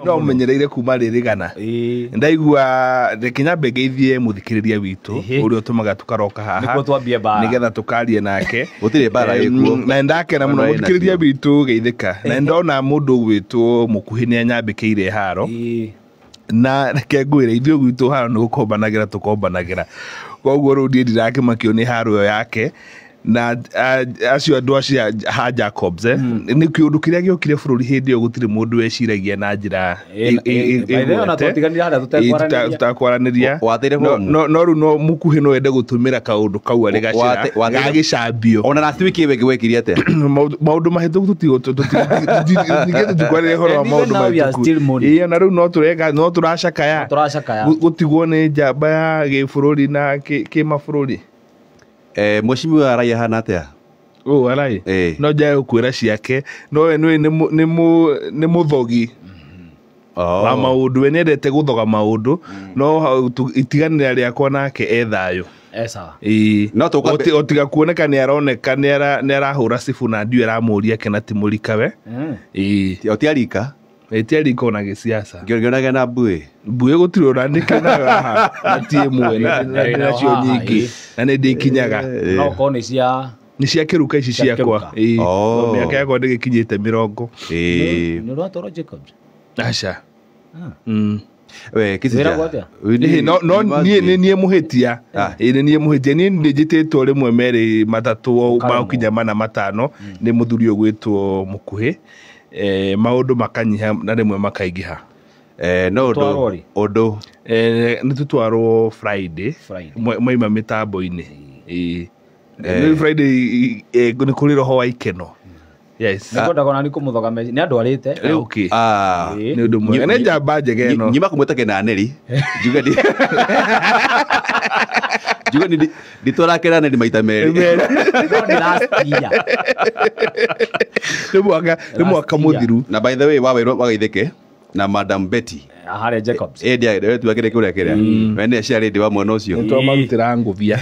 No menyereire kuma ririgana ndaigua rekinyambe ngeithie muthikiriria witu uri utumaga tukaroka haha nikuo twambie bara nigetha tukarie nake gutire bara ikuo na ndakena muno muthikiriria witu geithika na ndona mundu gwitwo Mukuhi ni anyambikiire haro na reke ngwire ithuĩ gwitũ haro nĩ gũkombanagira tukombanagira koguo rĩu ndiĩ ndirakimakio nĩ haro ĩyo yake na acio andũ acio ha Jacobs nĩ kĩũndũ kĩrĩa gĩokire bũrũri hĩndĩ ĩyo gũtirĩ mũndũ weciragia na njĩra tutakwaranĩria no rĩu no Mukuhi no ende gũtũmĩra kaũndũ kau arĩ gacĩra gagĩcambio ona na twiki wege wekire ate maũndũ mahĩtũku nĩgetha tukwarĩre ũhoro wa maũndũ mahĩtũku na rĩu no tũracakaya gũtigwo nĩ njamba ya gĩbũrũri na kĩmabũrũri. Mheshimiwa Raia hana atia arai no njae ukwira ciake no we nĩ muthogi wa maundu we nendete guthoga maundu no itiganira riakwa nake ethayo no otiga kuoneka ni aroneka ni arahura sifu na ndio aramuria kena timurikawe otiarika etiarika ona gisiasa ngionaga na mbui gutire urandike na tie mwe na cio nyingi na nĩ ndĩkinyaga no kone cia ni cia kiruka ici ciakwa miaka yakwa ndĩgĩkinyĩte 20 nĩ rwatoro Jacobs aca we kizira no nie muhitia nie muhitia nie ndijitĩtwo rĩmwe merĩ matatũ makinya mana matano nĩ muthuri ũgwĩtwo Mukuhi maundu makanyiha na rimwe makaingiha no undu ni tutwarwo Friday mwaima mitambo-ini ni Friday ni kuri roho wa ikeno yes nĩkwendaga nani kumuthoga meci nĩ andwarĩte okay nĩ ũndũ mwega nĩ njamba njege no nyima kumwĩta na neri juga ni ditwarakera nĩ maita merĩ nĩ mwaka muthiru na by the way wageithĩke na Madam Betty ahare Jacobs ndio tuakire kĩrĩa wene ciarĩ ndi wa mwana ũcio nĩ twamarutĩra ngũbia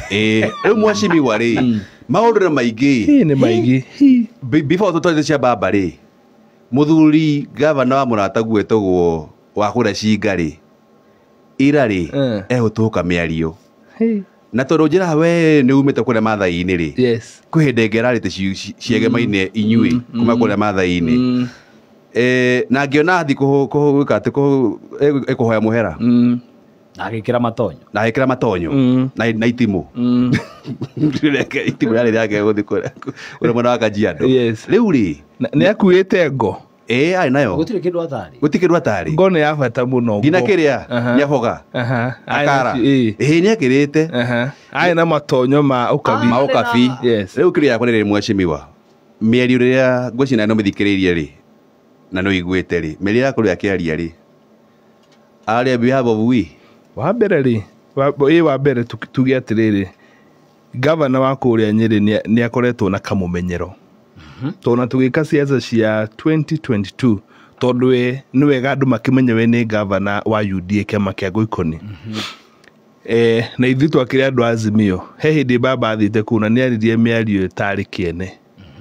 rĩu Mheshimiwa rĩ maũndũ na maingĩ nĩ maingĩ before tutwaite cia baba rĩ muthuri gavana wa Murata gwetagwo wa kũrĩa Cinga rĩ ira rĩ egũtũka mĩario na tondũ njĩra we nĩ umĩte kũrĩa mathai-inĩ rĩ yes kwĩ hĩndĩ ngerarĩte ciegemaine inyuĩ kuma kũrĩa mathai-inĩ na ngĩona athi kũhũka atĩ ekuhoya mũhera na agĩkĩra matonyo na itimũ itimũ yarĩ yake gũthi kũrĩa mwena wa Kajiado rĩu rĩ nĩ akuĩte ngo arĩ nayo gũtirĩ kĩndũ atarĩ ngo nĩ ya bata mũno ngina kĩrĩa nĩaboga akara nĩ akĩrĩte arĩ na matonyo ma ũkabi rĩu kĩrĩa yakwa nĩ rĩrĩ Mheshimiwa mĩario rĩrĩa ngwĩciria no mĩthikĩrĩirie rĩ na no iguĩte rĩ mĩario yakwa rĩa kĩaria rĩ arĩa behalf of we wa mbere rĩ wa mbere tuge atĩrĩrĩ gavana wa kũrĩa Nyĩrĩ nĩ akoretwo na kamũmenyero tona tugĩka siasa cia 2022 tondũ nĩ wega andũ makĩmenya we nĩ gavana wa UDA kĩama kĩa Ngoikoni na ithuĩ twakĩrĩ andũ Azimio he hĩndĩ baba athĩte kũu na nĩ aririe mĩario ĩtarĩ kĩene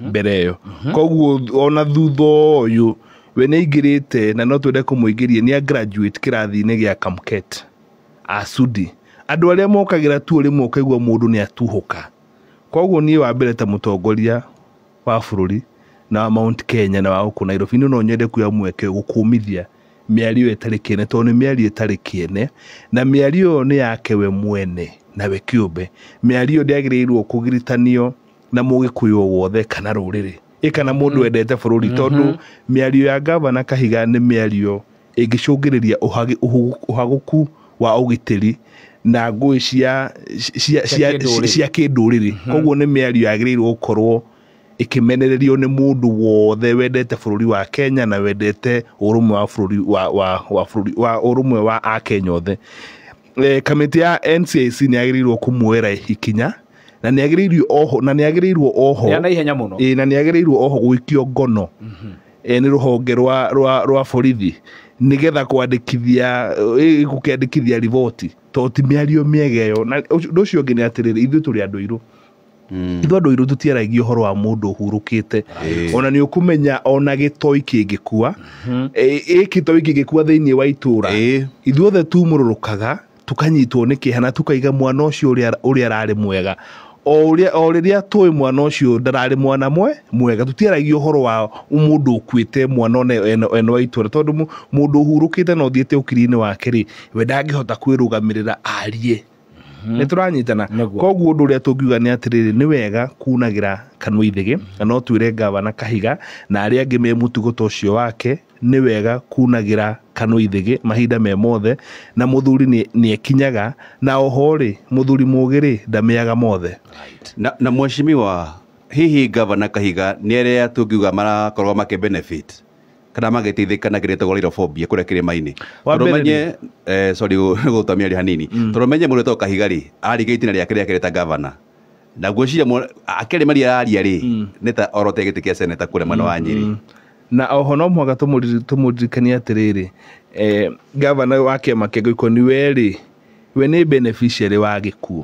mbere ĩyo koguo ona thutha ũyũ we nĩ aingĩrĩte na no twende kũmũingĩria nĩ graduate kĩrathi-inĩ gĩa Kamket Asudi andũ arĩa mokagĩra tu rĩmwe ũkaigua mũndũ nĩ atuhũka koguo niĩ wa mbere ta mũtongoria wa bũrũri na Mount Kenya na wa gũkũ Nairobi no nyende kuoya mweke gũkũmithia mĩario ĩtarĩ kĩene tondũ nĩ mĩario ĩtarĩ kĩene na mĩario nĩ yake we mwene na we kĩũmbe mĩario ndĩagĩrĩirwo kũgiritanio na mũgĩkũyũ wothe kana rũrĩrĩ kana mũndũ wendete bũrũri tondũ mĩario ya gavana Kahiga nĩ mĩario ĩngĩcũngĩrĩria ũhagũku wa ũgitĩri na ngũĩ cia kĩndũrĩrĩ koguo nĩ mĩario yagĩrĩirwo gũkorwo ikimenererio nĩ mũndũ wothe wendete bũrũri wa Kenya na wendete ũrũmwe wa bũrũri wa ũrũmwe wa Akenya othe kamĩtĩ ya NCIC nĩ yagĩrĩirwo kũmuoera ikinya na nĩ yagĩrĩirwo oho na ihenya mũno na nĩ yagĩrĩirwo oho gũikio ngono nĩ rũhonge rwa borithi nigetha gũkĩandĩkithia riboti tondũ ti mĩario mĩega ĩyo na ũndũ ũcio ũngĩ nĩ atĩrĩrĩ ithuĩ tũrĩ andũ airũ ithu andu iru tutiaragia uhoro wa mundu hurukite ona ni ukumenya ona gitoi kingikua gitoi kingikua thiini wa itura ithu othe tumururukaga tukanyitwo ni kihana tukaiga mwana ucio uria arari mwega o riria tui mwana ucio ndarari mwana mwega tutiaragia uhoro wa mundu ukuite mwana eno wa itura tondu mundu hurukite no thiete ukiri-ini wake ri we ndangihota kwirugamirira arie nä tå ranyitana koguo å ndå å rä a tå ngiuga nä atä rä rä nä wega kunagä kanua ithä no twä re ngavana Kahiga na arä angä me må tugo ta å cio wake nä wega kunagä kanua ithä mahinda me mothe na må thuri nä ekinyaga na oho rä må thuri må gä rä ndameaga mothe na mweshimiwa hihi ngavana Kahiga nä arä a tå ngiuga marakorwo makä benefit kana magĩteithĩka na kĩrĩa tagwo rĩrophobia kũrĩa kĩrĩma-inĩ tondũ menye sorry gũtamia rĩ hanini tondũ menye mũndũ etagwo Kahiga rĩ arĩkia itina rĩake rĩake rĩta ngavana na ngwĩciria akĩrĩ maria araria rĩ nĩ ta orote gĩtĩ kĩa seneta kũrĩa mwena wa Nyĩrĩ na oho no mũhaka tũmũririkanie atĩrĩrĩ ngavana wa kĩama kĩa Gĩkũyũ we rĩ we nĩ beneficiary wa gĩkuũ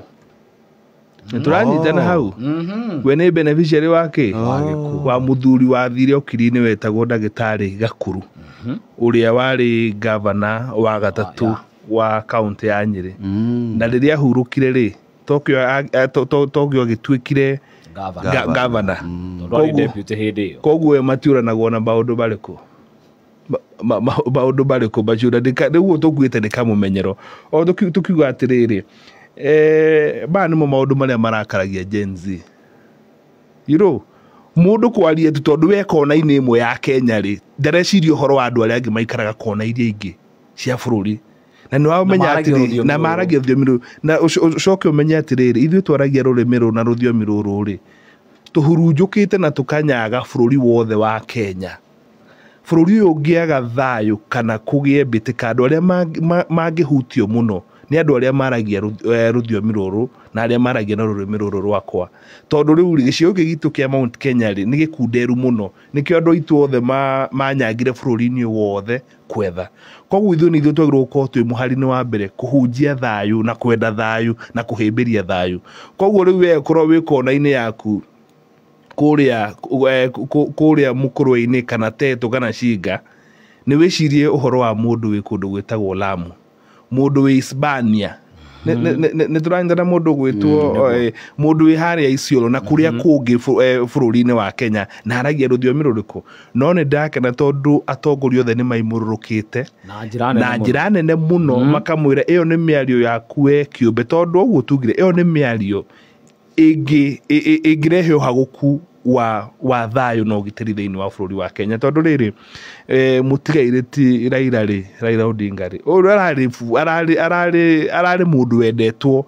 turanyitana hau we nĩ beneficiary wake wa muthuri wa thire okiri-inĩ wetagwo ndagĩtarĩ Gakuru ũrĩa warĩ ngavana wa gatatu wa kaunti ya Nyĩrĩ na rĩrĩa ahurũkire rĩ Tokyo agĩtuĩkire ngavana koguo we matiũranagwo na maũndũ marĩkũ maciũra rĩu tũkuĩte nĩ kamũmenyero o tũkiuga atĩrĩrĩ ba nimo maundu maria marakaragia Gen Z mundu kwaria tu tondu we kona-ini imwe ya Kenya ri ndareciria uhoro wa andu aria angi maikaraga kona iria ingi cia bururi na ni wamenya atiri na maragia thiomi na ucoke umenya atiriri ithuĩ twaragia rurimi ru na ruthiomi ruru ri tuhurunjukite na tukanyaga bururi wothe wa Kenya bururi uyu ungiaga thayu kana kugie mbitika andu aria mangihutio muno ni andu aria maragia ruthiomi ruru na aria maragia na rurimi ruru rwakwa tondu riu gicigo gitu kia Mount Kenya ri ni gikunderu muno nikio andu itu othe manyagire bururi-ini wothe kwetha koguo ithuĩ nĩ ithuĩ twagĩrĩirwo gũkorwo twĩ mũhari-inĩ wa mbere kũhunjia thayu na kwenda thayu na kũhĩmbĩria thayu koguo rĩu we korwo wĩ kona-inĩ yaku kũrĩa mũkũrwe-inĩ kana Teto kana Shinga nĩ wĩcirie ũhoro wa mũndũ wĩ kũndũ gwĩtagwo Lamu mundu wi Hispania nĩ tũranyitana mundu gwĩtwo mundu wi harĩa Isiolo na kũrĩa kũngĩ bũrũri-inĩ wa Kenya na aragia rũthiomi rũrĩkũ no nĩ ndakena tondũ atongoria othe nĩ maimũrũrũkĩte na njĩra nene mũno makamwĩra ĩyo nĩ mĩario yaku we kĩũmbe tondũ ũguo tugire ĩyo nĩ mĩario ĩngĩrehe ũhagũku wa thayu na ũgitĩri thĩinĩ wa bũrũri wa Kenya tondu rĩrĩ mũtigairĩ ti Raila Odinga rĩ ararĩ mũndũ wendetwo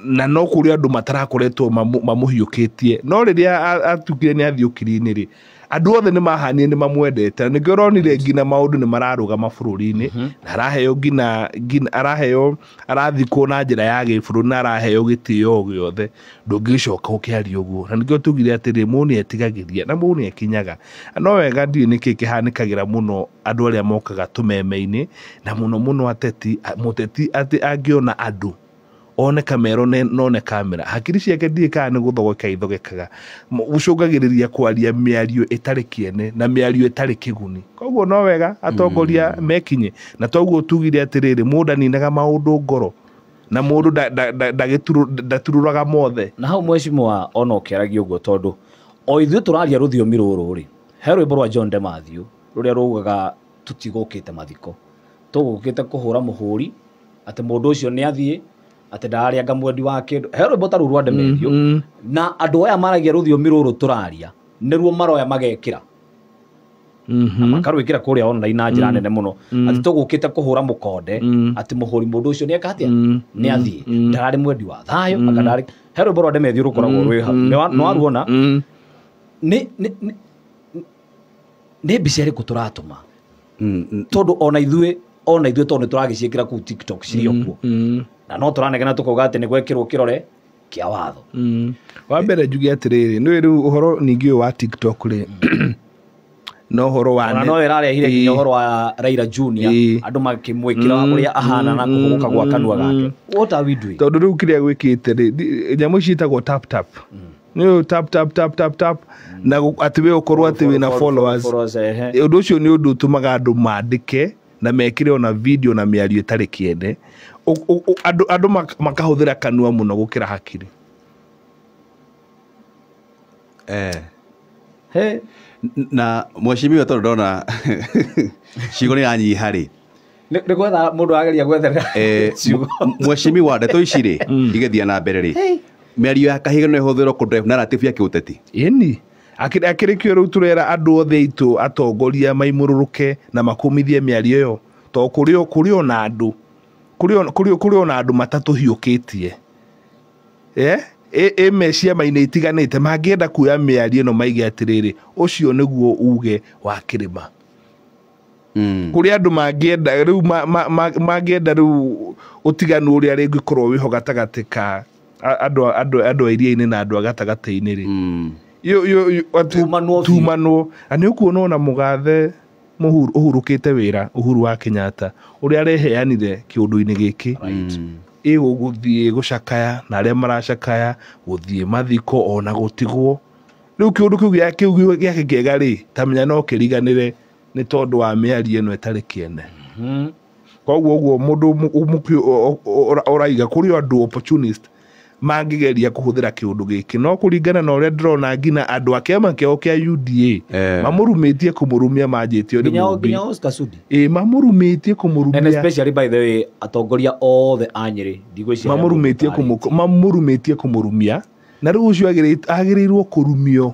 na no kũrĩ andũ matarakoretwo mamũhiũkĩtie no rĩrĩa atukire nĩ athiĩ ũkiri-inĩ rĩ andũ othe nĩ mahanire nĩ mamwendete nĩkĩo ũronire nginya maũndũ nĩ mararũgama bũrũri-inĩ na araheo nginya arathikwo na njĩra ya gĩbũrũri na araheo gĩtĩo gĩothe ndũngĩcoka ũkĩaria ũguo na nĩkĩo tugire atĩrĩ mũndũ nĩ etigagĩria na mũndũ nĩ ekinyaga no wega ndiũĩ nĩkĩ kĩhanĩkagĩra mũno andũ arĩa mokaga tũmeme-inĩ na mũno mũteti atĩ angĩona andũ one kamero none kamera hakiri ciake ndiĩ kana nĩ gũthogeka ithogekaga gũcũngagĩrĩria kwaria mĩario ĩtarĩ kĩene na mĩario ĩtarĩ kĩguni koguo no wega atongoria mekinye na toguo tugire atĩrĩrĩ mũndũ aninaga maũndũ ngoro na mũndũ ndaturũraga mothe na hau mweshimwa ona ũkĩaragia ũguo tondũ o ithuĩ tũraria rũthiomi rũrũ rĩ he rwĩmbo rwa John Dematthew rũrĩa rũgaga tũtigũkĩte mathiko tũgũkĩte kũhũra mũhũri atĩ mũndũ ũcio nĩ athiĩ atĩ ndarĩ anga mwendi wa kĩndũ he rwĩmbo ta rũu rwa Dematthew na andũ aya maragia rũthiomi rũrũ tũraria nĩruo maroya magekĩra makarwĩkĩra kũrĩa online na njĩra nene mũno atĩ tũgũkĩte kũhũra mũkonde atĩ mũhũri mũndũ ũcio nĩ eka atĩa nĩ athiĩ ndararĩ mwendi wa thayo anga ndarĩ he rwĩmbo rwa Dematthew rũkoragwo rwĩ hau nĩ waruona nĩ mbica ĩrĩkũ tũratũma tondũ ona ithuĩ tondũ nĩ tũragĩciĩkĩra kũu TikTok cirĩ okuo na no tũranegena tũkauga atĩ nĩ gwekĩrwo kĩrore kĩa watho wa mbere njuge atĩrĩrĩ nĩ rĩu ũhoro ningĩ ũyũ wa TikTok rĩ no horo wa no ĩrarehire nginya ũhoro wa Raila Junior andũ makĩmwĩkĩra ũrĩa ahana na kũhũgũka gwa kanua gake. What are we doing? Tondũ rĩu kĩrĩa gwĩkĩte nyamũ ciĩtagwo tap tap nĩ tap na atĩ we ũkorwo atĩ wĩna followers. Ũndũ ũcio nĩ ũndũ ũtũmaga andũ mandĩke na mekĩre ona video na mĩario ĩtarĩ kĩende. Andũ makahũthĩra kanua mũno gũkĩra hakiri. Na mweshimiwa tondũ ndona ciugo nĩ yanyiha rĩ nĩ gwetha mũndũ ageria gwetherera ciugo. Mweshimiwa ndeto ici rĩ igĩthiĩ na mbere rĩ mĩario ya Kahiga no ĩhũthĩrwo kũ-drive narrative ya kĩũteti. Ĩni akĩrĩ kĩo rĩu tũrera andũ othe aitũ atongoria maimũrũrũke na makũmithie mĩario ĩyo to kũrĩ ona andũ matatũhiũkĩtie mecia Maina itiganĩte mangĩenda kuoya mĩario ĩno maige atĩrĩrĩ ũcio nĩguo uge wa kĩrĩma. Kũrĩ andũ mangĩenda rĩu ũtiganu ũrĩa rĩngĩkorwo wĩho gatagatĩ ka andũ a iria-inĩ na andũ a gatagatĩ-inĩ rĩ tumanwo. Na nĩ ũkuona ona mũgathe ũhurũkĩte wĩra Uhuru wa Kenyatta ũrĩa areheanire kĩũndũ-inĩ gĩkĩ gũthiĩ gũcakaya na arĩa maracakaya gũthiĩ mathiko ona gũtigwo. Rĩu kĩũndũ kĩu gĩake kĩega rĩ tamenya no kĩriganĩre nĩ tondũ wa mĩario ĩno ĩtarĩ kĩene. Koguo ũguo mũndũ ũraiga kũrĩ andũ opportunist mangĩgeria kũhũthĩra kĩũndũ gĩkĩ no kũringana na ũrĩa ndĩrona nginya andũ a kĩama kĩao kĩa UDA mamũrumĩtie kũmũrumia manjĩtio nĩ mũmbi mamũrumĩtie kũmũrumia. And especially by the way atongoria othe a Nyĩrĩ mamũrumĩtie kũmũrumia na rĩu ũcio agĩrĩirwo kũrumio.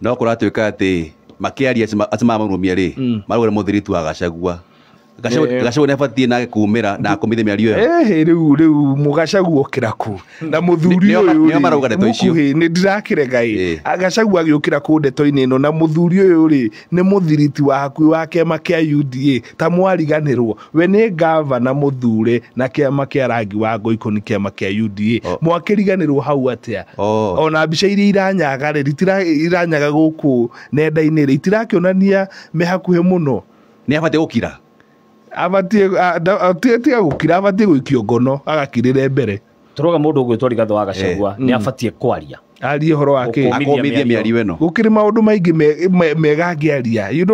No kũratuĩka atĩ makĩaria atĩ mamũrumia rĩ marugire mũthiritu wa Gachagua. Gachagua nĩabatie nake kumĩra na akũmithie mĩario ĩyo. Rĩu mũgacagua ũkĩra kũ na mũthuri ũyũ Mukuhi nĩ ndirakĩrega Gachagua agĩũkĩra kũ ndeto-inĩ ĩno na mũthuri ũyũ rĩ nĩ mũthiriti wa hakuhĩ wa kĩama kĩa UDA ta mwariganĩrwo we nĩ gavana mũthure na kĩama kĩa rangi wa ngoikoni kĩama kĩa UDA mwakĩriganĩrwo hau atĩa. Ona mbica iria iranyaga rĩ iranyaga gũkũ nenda-inĩ rĩ itirakĩonania me hakuhĩ mũno. Nĩabatie gũkira tiga gũkira abatie gũikio ngono agakirĩre mbere. Tũroga mũndũ ũgwĩtwo Rigathĩ wa Gachagua nĩabatie kwaria arie ũhoro wake akũmithie mĩario ĩno. Gũkĩrĩ maũndũ maingĩ mega angĩaria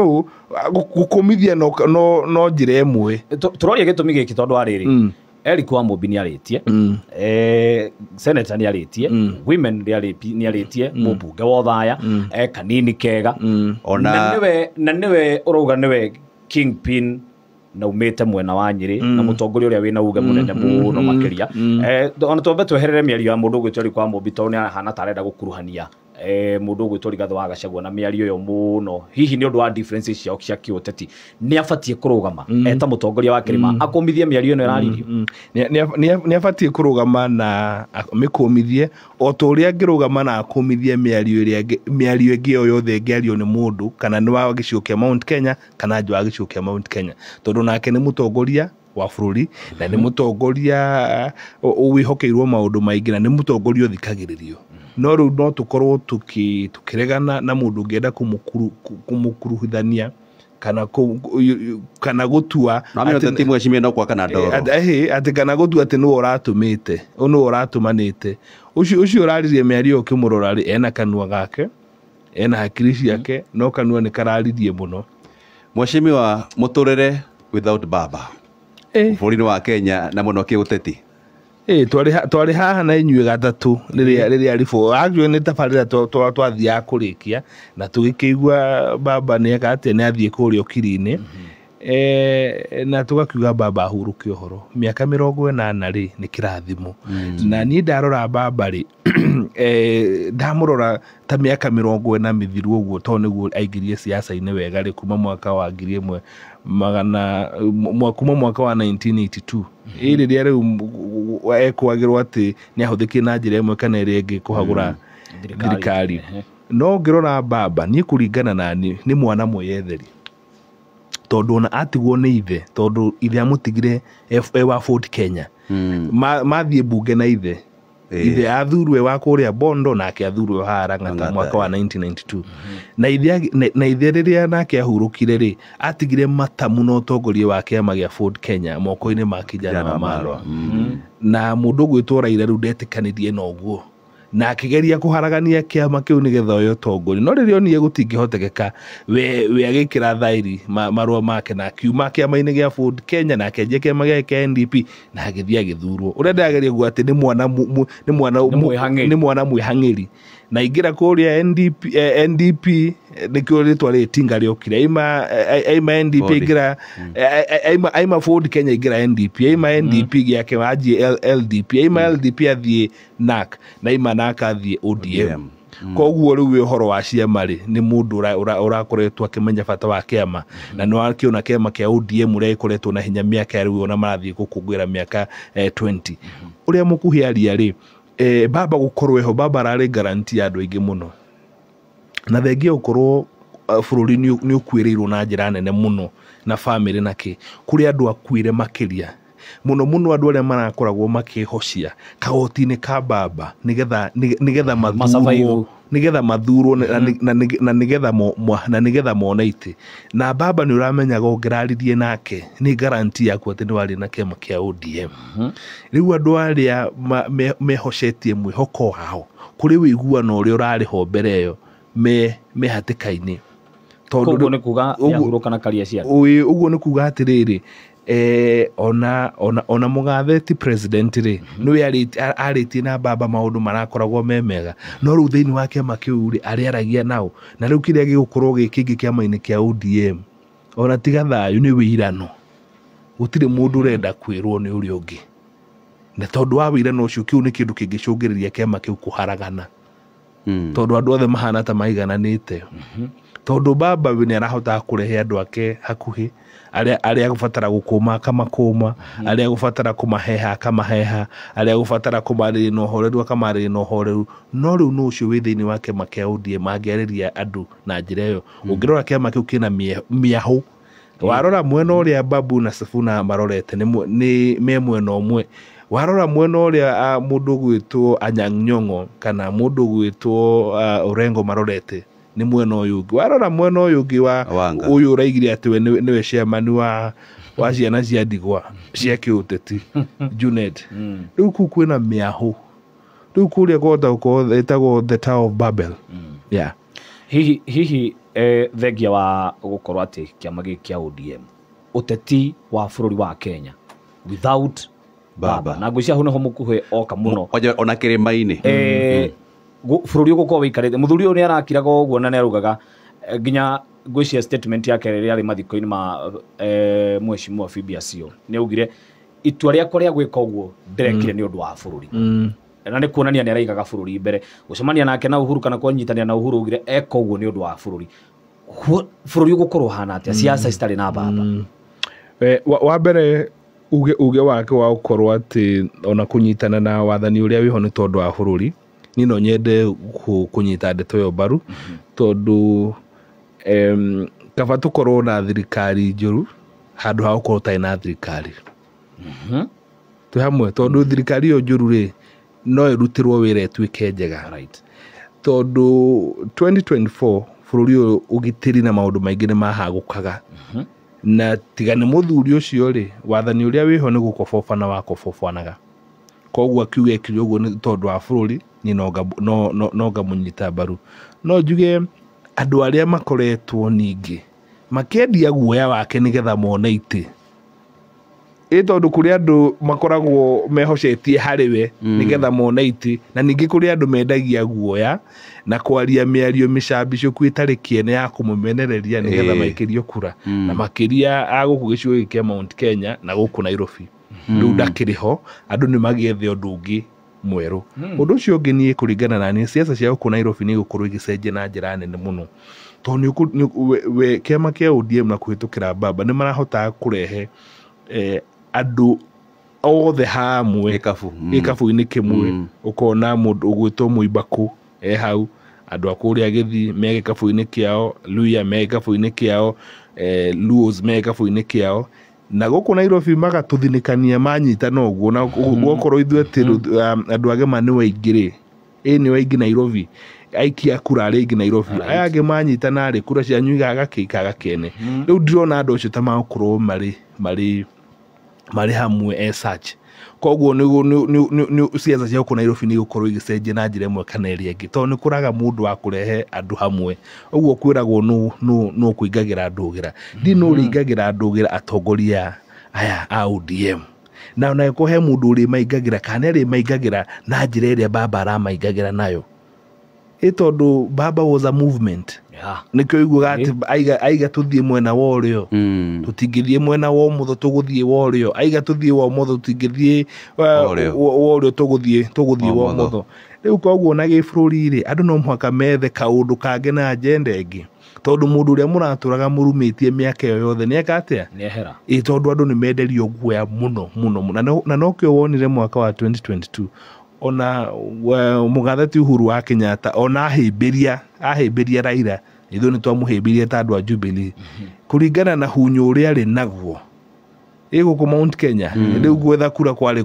gũkũmithia no njĩra ĩmwe. Tũroria gĩtũmi gĩkĩ tondũ arĩrĩ Eric wa Mũmbi nĩarĩtie senator nĩarĩtie women nĩarĩtie mũmbunge wa Othaya kanini kega na nĩwe ũrauga nĩwe kingpin na umĩte mwena wa Nyĩrĩ na mũtongoria ũrĩa wĩna uge mũnene mũno makĩria. Ona twambe tweherere mĩario ya mũndũ ũgwĩtwo Eric wa Mũmbi tondũ nĩahana ta arenda gũkuruhania mũndũ ũgwĩtwo Rigathĩ wa Gachagua na mĩario ĩyo mũno. Hihi nĩ ũndũ wa differences ciao cia kĩũteti nĩabatie kũrũgama eta mũtongoria wa kĩrĩma akũmithie mĩario ĩno ĩraririo. Nĩabatie kũrũgama na mĩkũmithie o ta ũrĩa angĩrũgama na akũmithie mĩario ĩngĩ o yothe ĩngĩario nĩ mũndũ kana nĩ wa gĩcigo kĩa Mount Kenya kana nja wa gĩcigo kĩa Mount Kenya tondũ nake nĩ mũtongoria wa bũrũri na nĩ mũtongoria wĩhokeirwo maũndũ maingĩ na nĩ mũtongoria ũthikagĩrĩrio. No rĩu no tũkorwo tũkĩregana na mũndũ ũngĩenda kũmũkuruhithania kana gũtua atĩ kana gũtua atĩ nĩwe ũratũmĩte nĩwe ũratũmanĩte. Ũcio ũraririe mĩario ũkĩmũrora rĩ ena kanua gake ena hakiri ciake no kanua nĩ kararirie mũno. Mweshimiwa mũtũrĩre without baba bũrũri-inĩ wa Kenya na mũno kĩũteti twarĩ haha na inyuĩ gatatũ rĩrĩa ribũ actually nĩ tabarĩra twathiaga kũrĩkia na tũgĩkĩigua baba nĩeka atĩ nĩathiĩ kũrĩa ũkiri-inĩ na tũgakiuga baba ahurũke ũhoro mĩaka 80 rĩ nĩ kĩrathimo na niĩ ndarora baba rĩ ndamũrora ta mĩaka 40 mĩthiru ũguo tondũ nĩguo aingĩrie siasa-inĩ wega rĩ kuma mwaka wa 1982 rĩrĩa rĩu ekwagĩrwo atĩ nĩahũthĩkire na njĩra ĩmwe kana ĩrĩa ĩngĩ kũhagũra thirikari. No ngĩrora baba niĩ kũringana nani nĩ mwana mwĩyetheri tondũ ona atigwo nĩ ithe tondũ ithe amũtigire wa Fort Kenya mathiĩ mbunge na ithe ithe athurwe wa kuria Bondo nake athurwe hara ngata mwaka wa 1992 na ithe riria nake ahurukire ri atigire mata muno utongoria wa kiama gia Ford Kenya moko-ini ma kijana wa Marwa na mundu gwitwo Raila riu ndetikanirie na uguo na akigeria kuharagania kiama kiu nigetha uyo tongori no ririo nie gutingihotekeka we agikira thairi marua make na kiuma kiama-ini gia Ford Kenya na akenje kiama gia NDP na agithia agithurwo uria ndageria kuga ati ni mwana mwihang'iri na ingira kuria NDP nikio ritwa ritinga riokire aima NDP ingira aima Ford Kenya ingira NDP aima NDP giake waji LDP aima LDP athie NAC na aima NAC athie ODM koguo riu uhoro wa ciama ri ni mundu urakoretwo akimenya bata wa kiama na no akiona kiama kia ODM ria ikoretwo na hinya miaka riu ona marathie gukungwira miaka 20 uria Mukuhi aria ri baba gukorwo eho baba arari guarantee andu aingi muno na thengia gukorwo bururi ni ukwirirwo na njira nene muno na family nake kuri andu akuire makiria muno andu aria marakoragwo makihocia kagoti-ini ka baba nigetha mathurwo na nigetha mone iti na baba ni uramenyaga ungiraririe nake ni guarantee yaku ati ni wari na kiama kia ODM riu andu aria mehocetie mwihoko wao kuri wiguano uria urari ho mbere iyo me hatikaini tondu ni kuga yahuruka na karia cia uguo ni kuga atiriri ona mugatheti president ri no aritie na baba maundu marakoragwo memega no riu thiini wa kiama kiu ri ariaragia nao na riu kiria gigukorwo gikingi kiama-ini kia ODM ona tiga thayu ni wirano gutire mundu urenda kwirwo ni uri ungi na tondu wa wirano ucio kiu ni kindu kingicungiriria kiama kiu kuharagana tondu andu othe mahana ta maigananite tondu baba ni arahota kurehe andu ake hakuhi aria gufatara gukuma akamakuma aria gufatara kumaheha akamaheha aria gufatara kumariri no horeru akamariri no horeru no riu no ucio wi thiini wa kiama kia ODM angiariria andu na njira iyo ungirora kiama kiu kina miahu warora mwena uria Babu na Sifuna marorete ni me mwena umwe warora mwena uria mundu gwitwo Anyang' Nyong'o kana mundu gwitwo Orengo marorete ni mwena uyu ungi warora mwena uyu ungi wa uyu uraigire ati we niwe chairman wa ciana cia ndigwa cia kiuteti Junet riu ku kwina miahu riu kuria gota ko etagwo the Tower of Babel hihi thengia wa gukorwo ati kiama kia ODM uteti wa bururi wa Kenya without baba na ngwicia hu neho Mukuhi oka muno ona kirima-ini bururi ugukorwo wikarite muthuri uyu ni arakiraga uguo na ni arugaga nginya ngwicia statement yake riria ari mathiko-ini ma mheshimiwa Fiu ni augire itua riakwa ria gwika uguo ndirekire ni undu wa bururi na ni kuonania ni araigaga bururi mbere gucemania nake na Uhuru kana kunyitania na Uhuru ugire eka uguo ni undu wa bururi ugukorwo hana atia siasa istari na baba wa mbere uge wake wa gukorwo ati ona kunyitana na wathani uria wiho ni tondu wa bururi ni no nyende kunyita ndeto yo baru tondu kaba tukorwo na thirikari njuru handu ha gukorwo tai na thirikari tu hamwe tondu thirikari yo njuru ri no irutirwo wira etwike njega tondu 2024 bururi ugitiri na maundu maingi ni mahagukaga na tigane muthuri ucio ri wathani uria wiho ni gukobofana wa kobofanaga koguo akiuga ekire uguo ni tondu wa bururi ni noga munyita baru no njuge andu aria makoretwo ningi makendia guoya wake nigetha mone iti tondu kuri andu makoragwo mehocetie hariwe nigetha mone iti na ningi kuri andu mendagia guoya na kwaria miario micambicũku itari kiene ya kumumenereria nigetha maikirio kura na makiria aguku gicigo kia Mount Kenya na guku Nairobi riu ndakiriho andu ni magiethe undu ungi mweru undu ucio ungi nie kuringana na ni siasa cia guku Nairobi ni gukorwo igicenjia na njira nene muno tondu we kiama kia ODM na kuhitukira baba ni marahota kurehe andu othe hamwe ikabu-ini kimwe ukona mundu ugwitwo Muibaku hau andu akuria githi me gikabu-ini kiao Luya me gikabu-ini kiao Luos me gikabu-ini kiao na gũkũ Nairobi magatũthinĩkania manyitana ũguo na gũkorwo ithuĩ andũ agema nĩ waingĩ nĩ waingĩ Nairobi aikia kura arĩ aingĩ Nairobi aya angĩ manyitana rĩ kura cianyu igagakĩikaga kene rĩu ndirona andũ acio ta magũkorwo marĩ hamwe such koguo nĩ siasa cia gũkũ Nairobi nĩ gũkorwo igĩcenjia na njĩra ĩmwe kana ĩrĩa ĩngĩ tondũ nĩ kũraga mũndũ wa kũrehe andũ hamwe ũguo kwĩragwo no kũingagĩra ndũgĩra no ũrĩingagĩra ndũgĩra atongoria aya a ODM na kũhe mũndũ ũrĩ maingagĩra kana ĩrĩ maingagĩra na njĩra ĩrĩa baba aramaingagĩra nayo tondũ baba was a movement nĩkĩo iguaga atĩ aiga tũthiĩ mwena wa ũrĩo tũtingĩthiĩ mwena wa ũmotho tũgũthiĩ wa ũrĩo aiga tũthiĩ wa ũmotho tũtingĩthiĩ wa ũrĩo tũgũthiĩ wa ũmotho rĩu koguo na gĩbũrũri rĩ andũ no mũhaka methe kaũndũ kangĩ na agenda ĩngĩ tondũ mũndũ ũrĩa mũratũraga mũrumĩtie mĩaka ĩyo yothe nĩeka atĩa nĩehera tondũ andũ nĩ menderio guoya mũno na nokĩo wonire mwaka wa 2022 ona mũgathati Uhuru wa Kenyatta ona ahĩmbĩria Raila ithuĩ nĩ twamũhĩmbĩrie ta andũ a Jubilee kũringana na hunyo ũrĩa arĩ naguo gũkũ Mount Kenya rĩu gwetha kura kwarĩ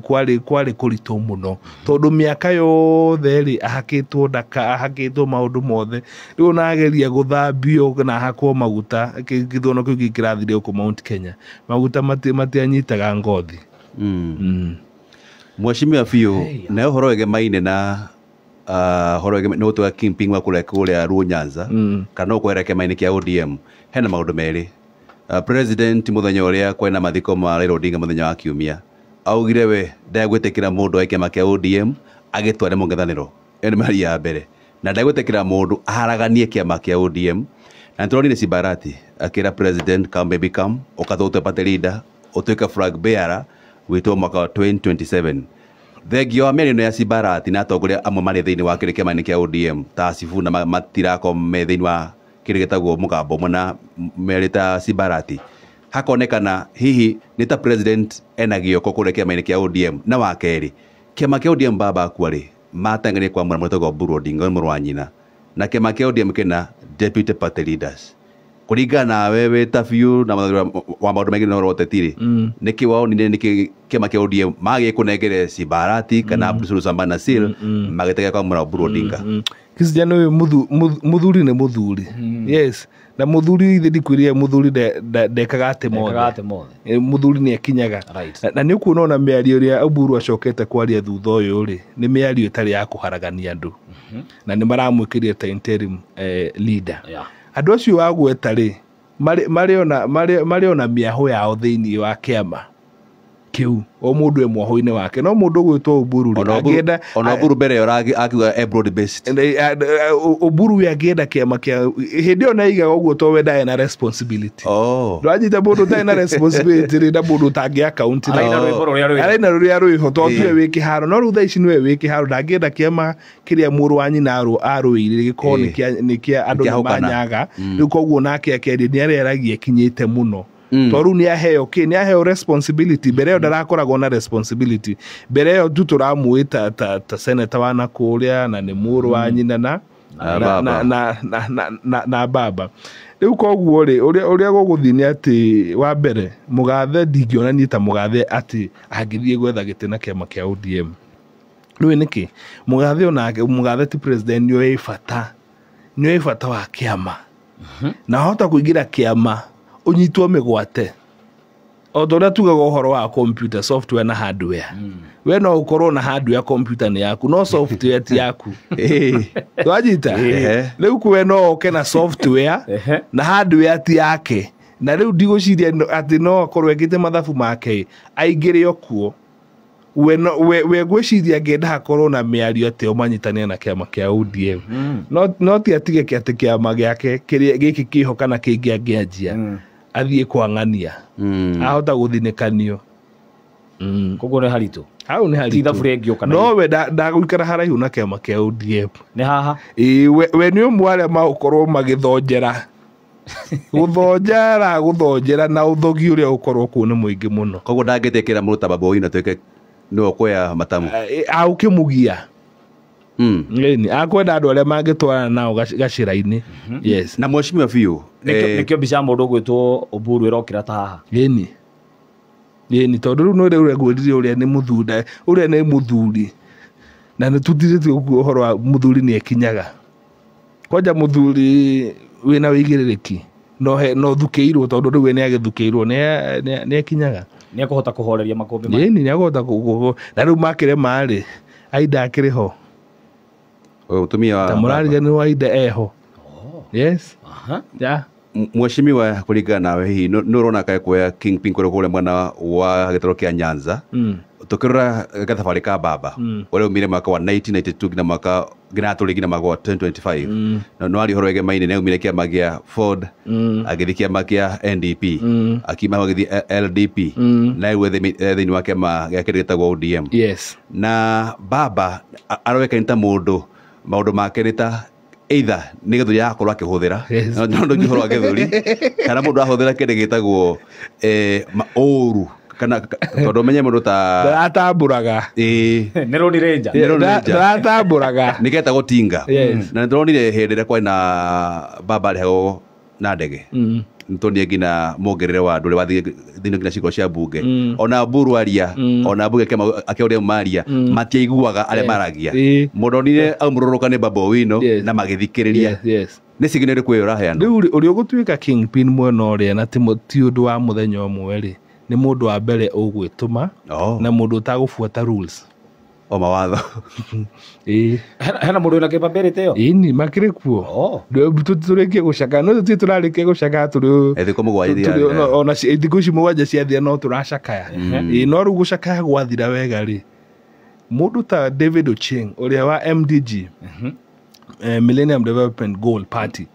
kũritũ mũno tondũ mĩaka yothe rĩ ahakĩtwo ndaka ahakĩtwo maũndũ mothe rĩu nageria gũthambio na ahakwo maguta gĩthono kĩu kĩrathire gũkũ Mount Kenya maguta matianyitaga ngothi Mheshimiwa Fiu na ũhoro wĩgiĩ Maina na ũhoro wĩgiĩ nĩ gũtũga Kingpin wa kũrĩa Ruo Nyanza kana ũkwereke Maina kĩa ODM hena maũndũ merĩ President mũthenya ũrĩa kwena mathiko ma Raila Odinga mũthenya wa Kiumia augire we ndagwĩtĩkĩra mũndũ aike kĩama kĩa ODM agĩtware mũng'ethanĩro ĩyo nĩ mĩario ya mbere na ndagwĩtĩkĩra mũndũ aharaganie kĩama kĩa ODM na nĩtũronire Sibarati akĩra President come baby come ũkathũte party leader ũtuĩke flag bearer witwa mwaka wa 2027 thengio wa mĩario ya Sibarati na atongoria amwe marĩ thĩinĩ wa kĩama kĩa ODM ta Sifuna matirako me thĩinĩ wa kĩrĩa gĩtagwo mũgambo mũna merĩta Sibarati hakonekana hihi nĩ ta president ena gĩoko kũrĩa kĩama kĩa ODM na wa kerĩ kĩama kĩa ODM baba akwarĩ matang'ania kwa mwĩtagwo Oburu Odinga mũrũ wa nyina na kĩama kĩa ODM kĩna deputy party leaders kũringana na wewe ta Fiu na wa maũndũ maingĩ no rotetire nĩkĩ wao nĩ kĩama kĩa ODM magĩkũnengere Sibarati kana Abdul Samad Nasil magĩtega kwa mũrũ Oburu Odinga Kisijana we muthuri nĩ muthuri yes na muthuri ithe ndikwĩria muthuri ndekaga atĩ mothe muthuri nĩ akinyaga na nĩ ukuona ona mĩario ĩrĩa Oburu acokete kwaria thutha ũyũ rĩ nĩ mĩario ĩtarĩ ya kũharagania andũ na nĩ maramwĩkĩrĩra ta interim leader andũ acio wagweta rĩ marĩ ona mĩaho yao thĩinĩ wa kĩama kĩu o mũndũ mwaho-inĩ wake no mũndũ gwĩtwo Oburu angĩenda ona Oburu mbere akiuga broad based Oburu angĩenda kĩama kĩa hĩndĩ ĩyo naigaga ũguo to we ndae na responsibility ndwanyita mũndũ ndae na responsibility rĩ na mũndũ tangĩ account araina rũrĩa rwĩho to tiwe wĩ kĩharo no rĩu thaa ici nĩwe wĩ kĩharo ndangĩenda kĩama kĩrĩa mũrũ wa nyina arũĩire gĩkorwo nĩ kĩa andũ nĩ manyaga rĩu koguo nake akĩaria nĩ areragia kinyĩte mũno toru ni aheo responsibility mbere yo ndarakoragwo na responsibility mbere yo tu turamuita ta senator wa Nakũrĩa na nĩ mũrũ wa nyina na baba rĩu koguo rĩ ũrĩa gũgũthiĩ nĩ atĩ wa mbere mũgathe ndingĩona ni ta mũgathe atĩ angĩthiĩ gwetha gĩtĩ na kĩama kĩa ODM rĩu nĩkĩ mũgathe ti president nĩ bata wa kĩama na hota kũingĩra kĩama unyitwo mĩgwate o ũrĩa tugaga ũhoro wa computer software na hardware we no ũkorwo na hardware computer nĩ yaku no software ti yaku twanyita rĩu kwe no oke na software na hardware ti yake na rĩu ndigũciria atĩ no akorwo ekĩte mathabu make aingĩre okuo we gwĩciria ngenda hakorwo na mĩario atĩ manyitania na kĩama kĩa ODM no ti atige atĩ kĩama gĩake gĩkĩ kĩho kana kĩngĩ angĩanjia athiĩ kwang'ania ahota gũthinĩkanio koguo nĩ haritũ hau nĩ haritũ no we ndagũikara haraihu na kĩama kĩa ODM nĩ haha we nĩ ũmwe arĩa magũkorwo magĩthonjera gũthonjera na ũthogi ũrĩa ũkorwo kuo nĩ mũingĩ mũno koguo ndangĩtĩkĩra mũndũ ta Babu Owino tuĩke nĩwe ũkuoya matamu aũkĩmugia akwenda andũ arĩa mangĩtwarana nao gacĩra-inĩ yes na Mheshimiwa Fiu nĩkĩo mbica mũndũ gwĩtwo Oburu ĩrokĩra ta haha ni tondu riu no ure ngwirire uria ni muthunda uria ni muthuri na ni tutirite uhoro wa muthuri ni ekinyaga kwanja muthuri wina wigiririki no thukeirwo tondu riu ni agithukeirwo ni ekinyaga ni akuhota kuhoreria makombe ma ni akuhota na riu makire mari aida akiriho utumia wa tamurariga ni waida eho yes ya Mheshimiwa kuringana nawe hihi no urona kae kuya Kingpin kule mwana wa gitaro kia Nyanza tukirora gathabari ka baba ule umire mwaka wa 1992 na mwaka gina tuligina mwaka wa 2025 no ari horo ege Maina ne umire kia magia Ford agithikia magia NDP akima magithi LDP na iwe thini wake ma gakirigitagwo ODM yes na baba aroweka nta mundu maundu make rita either ni githuri yakorwo akihuthira no ngihoro agithuri kana mundu ahuthira kende gitagwo mauru kana tondu menye mundu ta atamburaga Neroni Ranger atamburaga niketa gutinga na ndronire hindire kwa na baba reho na ndege ntonye ngina mongerere wa ndure wathi thino ngina ciko cia bunge ona buruaria ona bunge akeuria maria matiaiguaga ale maragia mudonire aumuroroka ni babo wino na magithikiriria ni signal kwe uraheana riu uri ugutuika Kingpin mwena uria na ti undu wa muthenya umwe ri ni mundu wa mbere ugwituma na mundu utagufuata rules o mawatho hena mundu na capability yo ni makire kuo turikie gucaka no turarikie gucaka turi ethiko mugwajiria ona ethiko ci mugwaja ciathia no turacakaya no ru gucaka gwathira wega ri mundu ta David Ochieng uria wa MDG Millennium Development Goal Party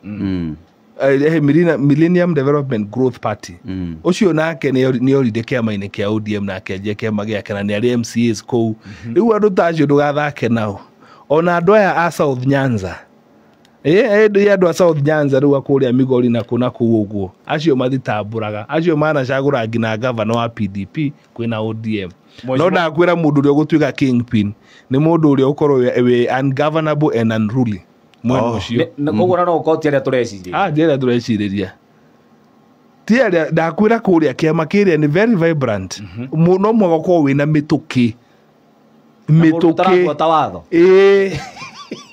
Millennium Development Growth Party ucio nake ni oride kiama-ini kia ODM na akenjia kiama giake na ni ari MCAs kou riu andu tacio ndugathake nao ona andu aya a South Nyanza andu a South Nyanza riu akuria Migori na kuna kuu uguo acio mathitamburaga acio manacagura ngina governor wa PDP kwina ODM no ndakwira mundu uria ugutuika Kingpin ni mundu uria ukorwo we ungovernable and unruly mwena ucio koguo no ukoti aria tureciria njira tureciria ti aria ndakwira kuria kiama kiria ni very vibrant no mwaga ko wina mituki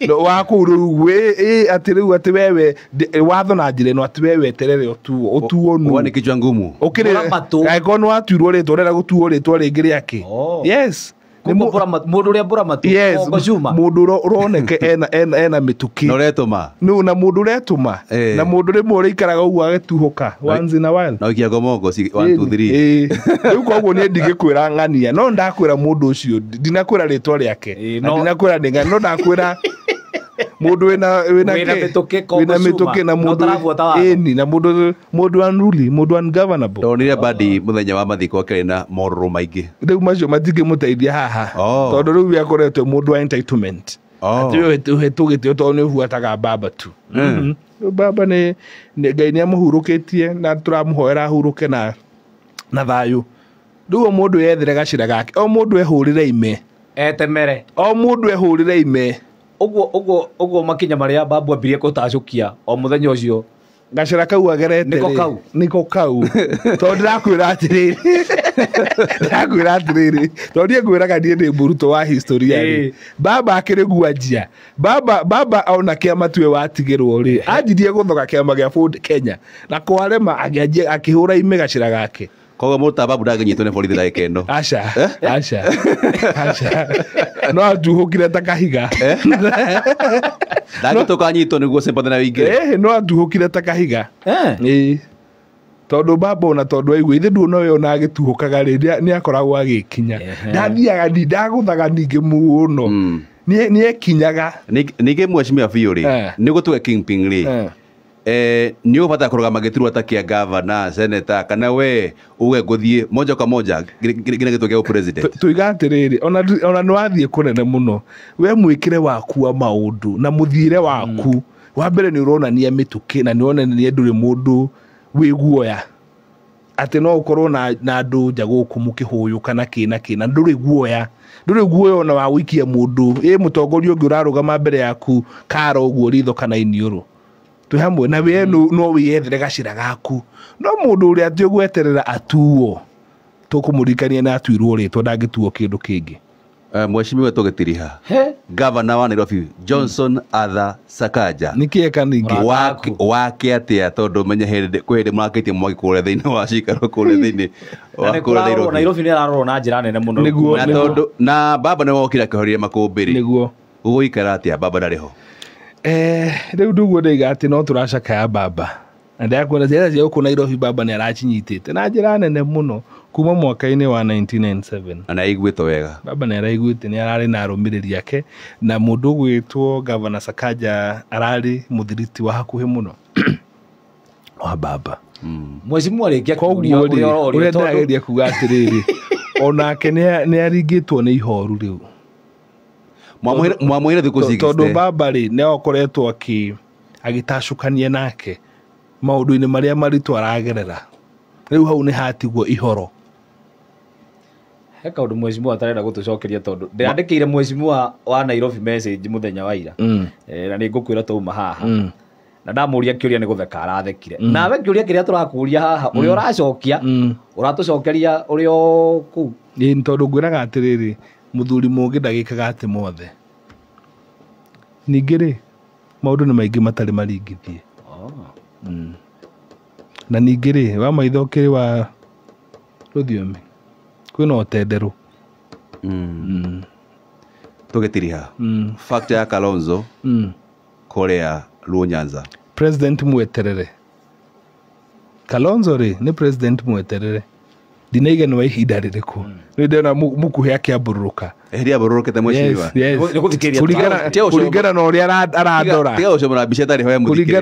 no wakuru we atiriu ati wewe watho na njire no ati wewe terere otuo nu wani kichwa ngumu okire gaiko no atuirwo ritwo rera gutuo ritwo ringi riake yes mundu uria mbura matu mundu uroneke ena mituki no retuma na mundu retuma na mundu rimwe urikaraga uguo agituhuka once in a while no kiago mongo 1 2 3 riu koguo ni ndigikwira ng'ania no ndakwira mundu ucio ndinakwira ritwa riake ndinakwira ndinga no ndakwira mundu wina mituki na mundu ni na mundu unruly mundu ungovernable ndonire badi muthenya wa mathiko akiri na moruru maingi riu macio matingi muteithia haha tondu riu yakoretwe mundu wa entitlement ati hetugitio tondu ni huataga baba tu baba ni Ngai ni amuhurukitie na turamuhoera huruke na thayu riu mundu yethire gacira gake o mundu ehurire ime etemere o mundu ehurire ime uguo makinya maria babu ambirie gutacukia o muthenya ucio gacira kau agerete niko kau tondu ndakwira atiriri tondu ngwiraga nie ndi muruto wa historia baba akiri guanjia baba ona kiama tuwe watigirwo ri anjirie guthoga kiama gia Ford Kenya na kwarema agianjia akihura ime gacira gake koguo muta babu ndaginyitwo ni borithi like eno aca no atuhukire ta kahiga ndagituka nyitwo niguo sympathy na wingire no atuhukire ta kahiga tondu baba ona tondu aigua ithe ndu no ona agituhukaga ri ni akoragwo agikinya ndathiaga ndaguthaga ningi muno ni ekinyaga ningi Mheshimiwa Fiu ri ni gutuga Kingpin ri ni ubata kurugama giturwa ta kia governor senator kana we uwe guthie moja kwa moja gina gitwa kia president tuigatiriri ona no athie kunene muno we mwikire waku wa maundu na muthire waku wa mbere ni uronania mituki na ni onania nduri mundu wi guoya ati no ukorwo na andu nja guku mukihuyu kana kina nduri guoya ona wa wikia mundu mutongoria ungi urarugama mbere yaku karo uguo ritho kana iniuru twi hamwe na we no wiyethere gacira gaku no mundu uria ati ugweterera atuo tukumurikania na atuirwo ritwa ndangituo kindu kingi. Mheshimiwa tugitiriha gavana wa Nairobi Johnson Atha Sakaja nikieka ningi wake atia tondu menye hindi mwakitie mwaki kure thiini wa cikaro kure thiini wa kure Nairobi ni ararorwo na njira nene muno na tondu na baba ni wokira kihoria makumbiri niguo guguikara atia baba ndariho riu nduguo ndiga ati no turacakaya baba na ndakwenda njira cia guku Nairobi baba ni aracinyitite na njira nene muno kuma mwaka-ini wa 1997 na aiguite wega baba ni araiguite ni arari na arumiriri yake na mundu gwitwo Governor Sakaja arari muthiriti wa hakuhi muno wa baba. Mheshimiwa arikia kuria uria ndageria kuga atiriri onake ni aringitwo ni ihoru riu mwamwire thiku cigiste tondu baba ri ni okoretwo agitacukania nake maundu-ini maria maritu aragerera riu hau ni hatigwo ihoro. He kaundu Mheshimiwa atarenda gutucokeria tondu ndiandikire Mheshimiwa wa Nairobi message muthenya wa ira na ni ngukwira tuma haha na ndamuria kiuria ni gutheka arathekire nawe kiuria kiria turakuria haha uria uracokia uratucokeria uria ku ni tondu ngwiraga atiriri muthuri mungi ndagikaga ati mothe ningi ri maundu ni maingi matari maringithie na ningi ri wa maitho kiri wa ruthiomi kwina utenderu tugitiriha fact ya Kalonzo Korea Luo Nyanza president mweterere Kalonzo ri ni president mweterere dinaiga wa ihinda ririku ni ndona Mukuhi akiambururuka abururukite Mheshimiwa kuringana na uria arandora tiga ucomora mbica tari ho ya muthikiriria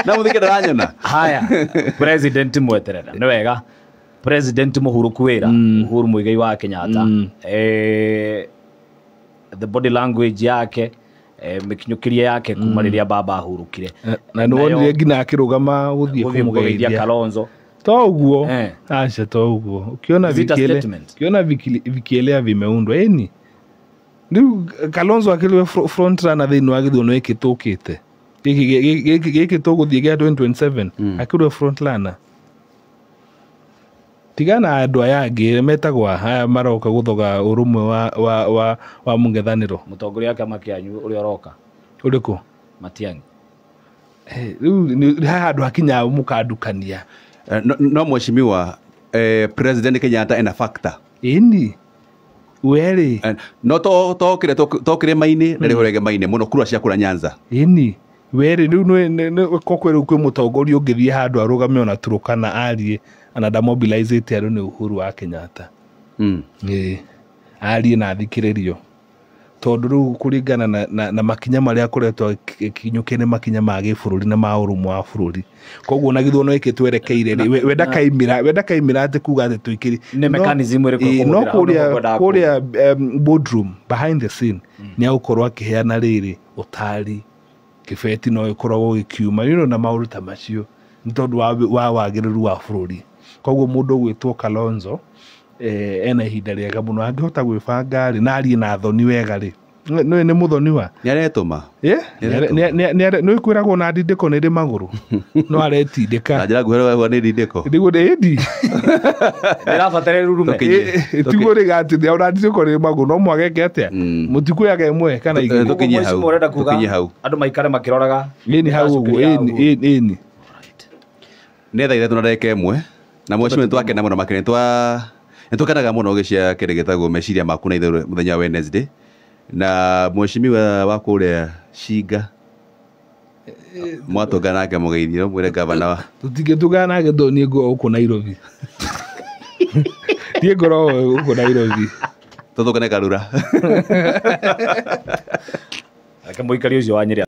na muthikiriria aranyona haya president mweterere ni wega president muhuruku wira Uhuru Muigai wa Kenyatta the body language yake mikinyukiria yake kuma riria baba ahurukire na no wonire ngina akirugama guthie kumugeithia Kalonzo to uguo acha to uguo ukiona vikielea vimeundwa eni riu Kalonzo akiliwe front runner thiini wa githuno iki tukite giki tuguthie gia 2027 akiliwe front runner tigana andu aya angi metagwa haya maroka guthoga urumwe wa mungethaniro mutongoria kama kianyu uri oroka uriku Matiang'i riu ni haya andu akinya mukandukania no Mheshimiwa President Kenyatta ena factor eni weri no tokire Maina na rihorege Maina muno kura cia kura Nyanza eni weri riu no kokweru kwi mutongoria ungithie handu arugame ona Turukana arie anada mobilize ru ni Uhuru wa Kenyatta arie na thikiririo tondu riu kuringana na makinya maria kuretwo kinyukene makinya ma gibururi na ma urumwe wa bururi koguo na githuno iki twerekeire wenda kaimira ati kuga ati tuikiri ni mechanism iri kuria boardroom behind the scene ni agukorwo akiheana riri utari kibeti no ikorwo gikiuma na mauru ta macio ntondu wa wagiriru wa bururi koguo mundu gwitwo Kalonzo ena ihinda riega muno angihota gwibanga ri na arie na thoni wega ri ni muthoni wa ni aretuma ni kwiragwo na ndindiko ni ri maguru no aretindika na njira guhera ni ndindiko ndigo ndi ndirabatara rurume tiguo ri gati ni ona ndindiko ni maguru no mwageke atia mutikuyaga imwe kana igiri tukinye hau andu maikare makiroraga ni hau uguo ni ne thaire tunareke imwe na Mheshimiwa twakena muno makene nitwakanaga muno gicia kiri gitagwo meciria maku na ithuĩ muthenya wa Wednesday na Mheshimiwa wa kuria Shinga mwatongana nake mugeithio mwire gavana wa tutingĩtungana nake tondũ niĩ ngoragwo gũkũ Nairobi niĩ ngoragwo gũkũ Nairobi tutungane Karura ake mũikari ũcio wa Nyeri